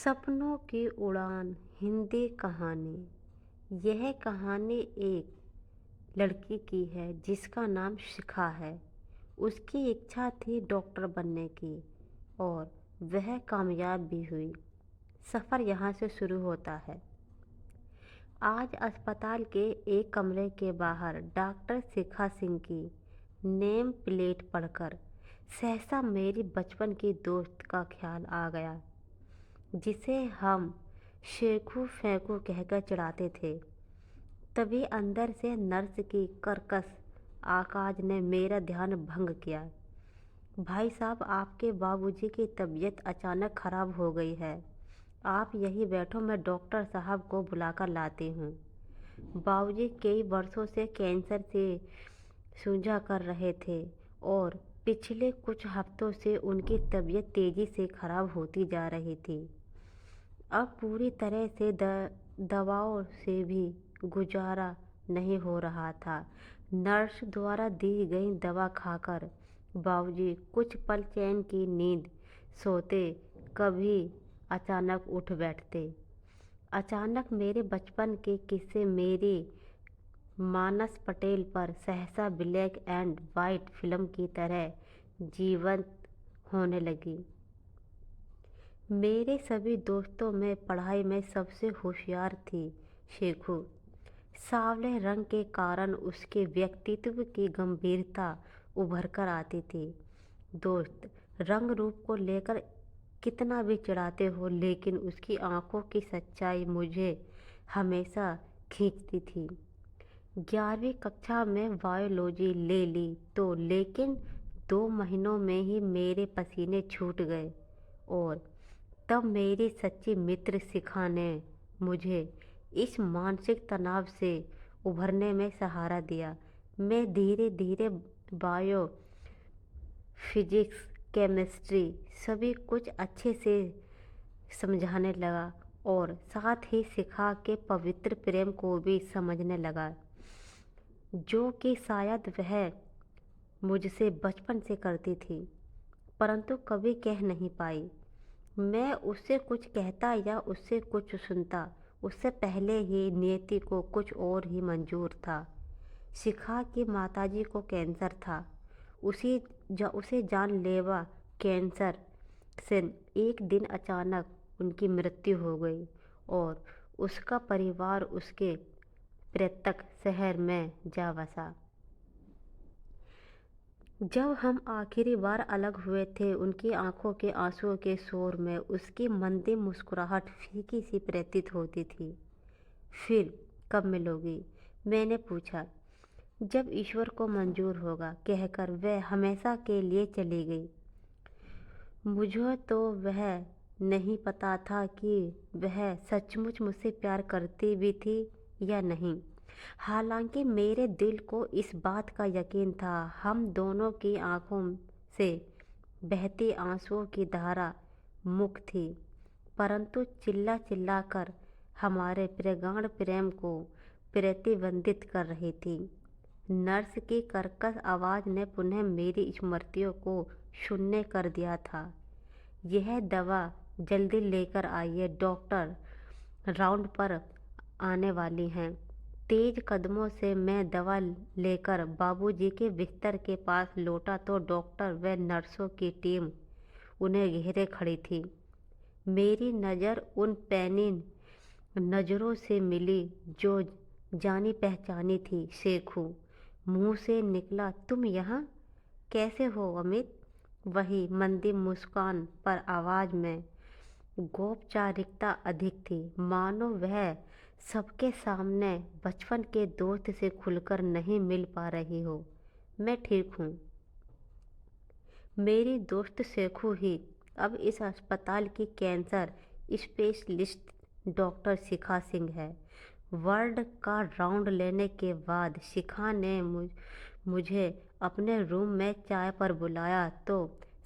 सपनों की उड़ान हिंदी कहानी। यह कहानी एक लड़की की है जिसका नाम शिखा है। उसकी इच्छा थी डॉक्टर बनने की और वह कामयाब भी हुई। सफ़र यहाँ से शुरू होता है। आज अस्पताल के एक कमरे के बाहर डॉक्टर शिखा सिंह की नेम प्लेट पढ़कर सहसा मेरी बचपन की दोस्त का ख्याल आ गया, जिसे हम शेखू फेंकू कहकर चिढ़ाते थे। तभी अंदर से नर्स की कर्कश आवाज़ ने मेरा ध्यान भंग किया। भाई साहब, आपके बाबूजी की तबीयत अचानक ख़राब हो गई है। आप यहीं बैठो, मैं डॉक्टर साहब को बुलाकर लाती हूँ। बाबूजी कई वर्षों से कैंसर से जूझा कर रहे थे और पिछले कुछ हफ्तों से उनकी तबीयत तेज़ी से ख़राब होती जा रही थी। अब पूरी तरह से दवाओं से भी गुजारा नहीं हो रहा था। नर्स द्वारा दी गई दवा खाकर बाबूजी कुछ पल चैन की नींद सोते, कभी अचानक उठ बैठते। अचानक मेरे बचपन के किस्से मेरी मानस पटेल पर सहसा ब्लैक एंड वाइट फिल्म की तरह जीवंत होने लगी। मेरे सभी दोस्तों में पढ़ाई में सबसे होशियार थी शेखू। सांवले रंग के कारण उसके व्यक्तित्व की गंभीरता उभर कर आती थी। दोस्त रंग रूप को लेकर कितना भी चिढ़ाते हो, लेकिन उसकी आंखों की सच्चाई मुझे हमेशा खींचती थी। 11वीं कक्षा में बायोलॉजी ले ली तो लेकिन 2 महीनों में ही मेरे पसीने छूट गए और तब मेरी सच्ची मित्र शिखा ने मुझे इस मानसिक तनाव से उभरने में सहारा दिया। मैं धीरे धीरे बायो, फिजिक्स, केमिस्ट्री सभी कुछ अच्छे से समझाने लगा और साथ ही शिखा के पवित्र प्रेम को भी समझने लगा, जो कि शायद वह मुझसे बचपन से करती थी, परंतु कभी कह नहीं पाई। मैं उससे कुछ कहता या उससे कुछ सुनता, उससे पहले ही नियति को कुछ और ही मंजूर था। शिखा की माताजी को कैंसर था। उसे जानलेवा कैंसर से एक दिन अचानक उनकी मृत्यु हो गई और उसका परिवार उसके पैतृक शहर में जा बसा। जब हम आखिरी बार अलग हुए थे, उनकी आंखों के आंसुओं के शोर में उसकी मंदी मुस्कुराहट फीकी सी प्रतीत होती थी। फिर कब मिलोगी? मैंने पूछा। जब ईश्वर को मंजूर होगा, कहकर वह हमेशा के लिए चली गई। मुझे तो वह नहीं पता था कि वह सचमुच मुझसे प्यार करती भी थी या नहीं। हालांकि मेरे दिल को इस बात का यकीन था, हम दोनों की आंखों से बहती आंसुओं की धारा मुक्त थी, परंतु चिल्ला चिल्ला कर हमारे प्रगाढ़ प्रेम को प्रतिबंधित कर रही थी। नर्स की कर्कश आवाज़ ने पुनः मेरी स्मृतियों को शून्य कर दिया था। यह दवा जल्दी लेकर आइए, डॉक्टर राउंड पर आने वाली हैं। तेज कदमों से मैं दवा लेकर बाबूजी के बिस्तर के पास लौटा तो डॉक्टर व नर्सों की टीम उन्हें घेरे खड़ी थी। मेरी नज़र उन पैनी नज़रों से मिली जो जानी पहचानी थी। शेखू, मुंह से निकला, तुम यहाँ कैसे हो अमित? वही मंदी मुस्कान, पर आवाज़ में औपचारिकता अधिक थी, मानो वह सबके सामने बचपन के दोस्त से खुलकर नहीं मिल पा रही हो। मैं ठीक हूँ। मेरी दोस्त शेखू ही अब इस अस्पताल की कैंसर स्पेशलिस्ट डॉक्टर शिखा सिंह है। वार्ड का राउंड लेने के बाद शिखा ने मुझे अपने रूम में चाय पर बुलाया तो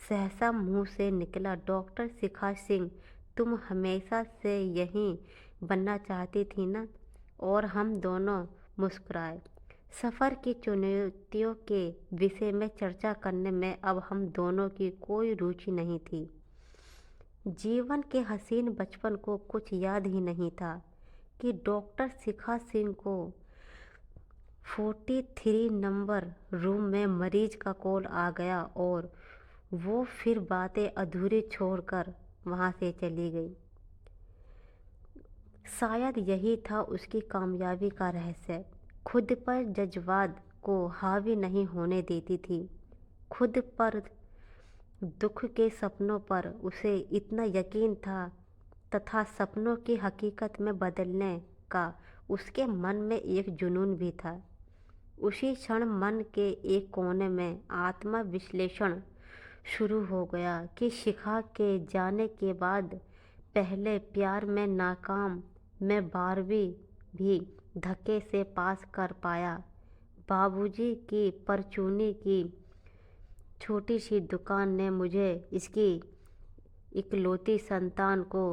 सहसा मुंह से निकला, डॉक्टर शिखा सिंह, तुम हमेशा से यहीं बनना चाहती थी ना? और हम दोनों मुस्कुराए। सफ़र की चुनौतियों के विषय में चर्चा करने में अब हम दोनों की कोई रुचि नहीं थी। जीवन के हसीन बचपन को कुछ याद ही नहीं था कि डॉक्टर शिखा सिंह को 43 नंबर रूम में मरीज का कॉल आ गया और वो फिर बातें अधूरी छोड़कर वहाँ से चली गई। शायद यही था उसकी कामयाबी का रहस्य। खुद पर जज्बात को हावी नहीं होने देती थी। खुद पर दुख के सपनों पर उसे इतना यकीन था तथा सपनों की हकीकत में बदलने का उसके मन में एक जुनून भी था। उसी क्षण मन के एक कोने में आत्मा विश्लेषण शुरू हो गया कि शिखा के जाने के बाद पहले प्यार में नाकाम मैं 12वीं भी धक्के से पास कर पाया। बाबूजी की परचूनी की छोटी सी दुकान ने मुझे इसकी इकलौती संतान को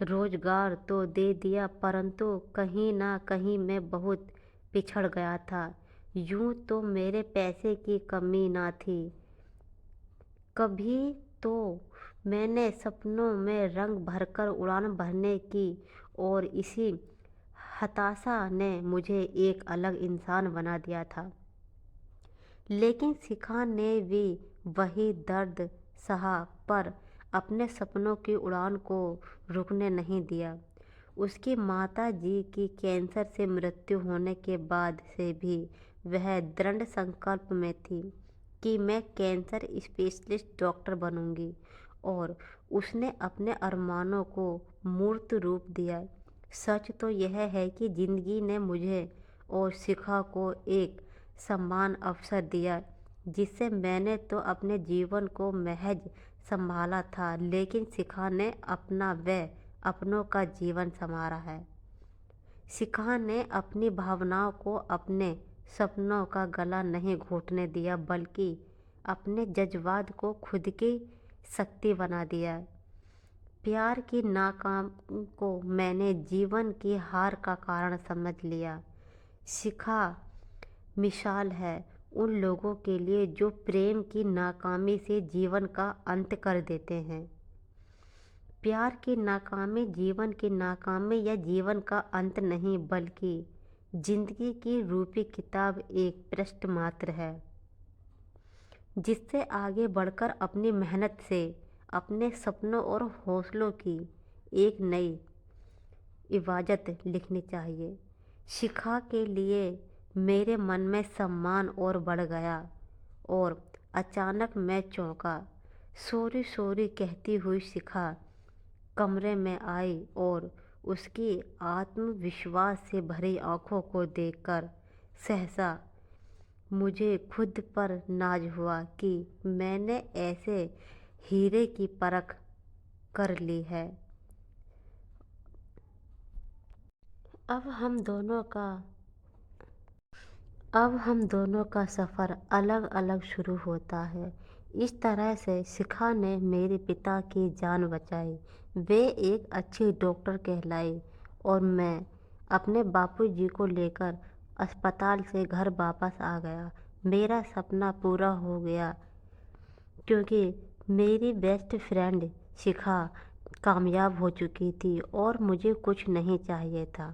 रोजगार तो दे दिया, परंतु कहीं ना कहीं मैं बहुत पिछड़ गया था। यूं तो मेरे पैसे की कमी ना थी। कभी तो मैंने सपनों में रंग भरकर उड़ान भरने की और इसी हताशा ने मुझे एक अलग इंसान बना दिया था। लेकिन शिखा ने भी वही दर्द सहा पर अपने सपनों की उड़ान को रुकने नहीं दिया। उसकी माता जी की कैंसर से मृत्यु होने के बाद से भी वह दृढ़ संकल्प में थी कि मैं कैंसर स्पेशलिस्ट डॉक्टर बनूंगी और उसने अपने अरमानों को मूर्त रूप दिया। सच तो यह है कि ज़िंदगी ने मुझे और शिखा को एक समान अवसर दिया जिससे मैंने तो अपने जीवन को महज संभाला था, लेकिन शिखा ने अपना व अपनों का जीवन संवारा है। शिखा ने अपनी भावनाओं को अपने सपनों का गला नहीं घोटने दिया, बल्कि अपने जज्बात को खुद की शक्ति बना दिया। प्यार की नाकाम को मैंने जीवन की हार का कारण समझ लिया। शिखा मिसाल है उन लोगों के लिए जो प्रेम की नाकामी से जीवन का अंत कर देते हैं। प्यार की नाकामी जीवन की नाकामी या जीवन का अंत नहीं, बल्कि जिंदगी की रूपी किताब एक पृष्ठ मात्र है जिससे आगे बढ़कर अपनी मेहनत से अपने सपनों और हौसलों की एक नई इबारत लिखनी चाहिए। शिखा के लिए मेरे मन में सम्मान और बढ़ गया और अचानक मैं चौंका। सॉरी सॉरी कहती हुई शिखा कमरे में आई और उसकी आत्मविश्वास से भरी आंखों को देखकर सहसा मुझे खुद पर नाज हुआ कि मैंने ऐसे हीरे की परख कर ली है। अब हम दोनों का सफ़र अलग अलग शुरू होता है। इस तरह से शिखा ने मेरे पिता की जान बचाई। वे एक अच्छी डॉक्टर कहलाई और मैं अपने बापूजी को लेकर अस्पताल से घर वापस आ गया। मेरा सपना पूरा हो गया क्योंकि मेरी बेस्ट फ्रेंड शिखा कामयाब हो चुकी थी और मुझे कुछ नहीं चाहिए था।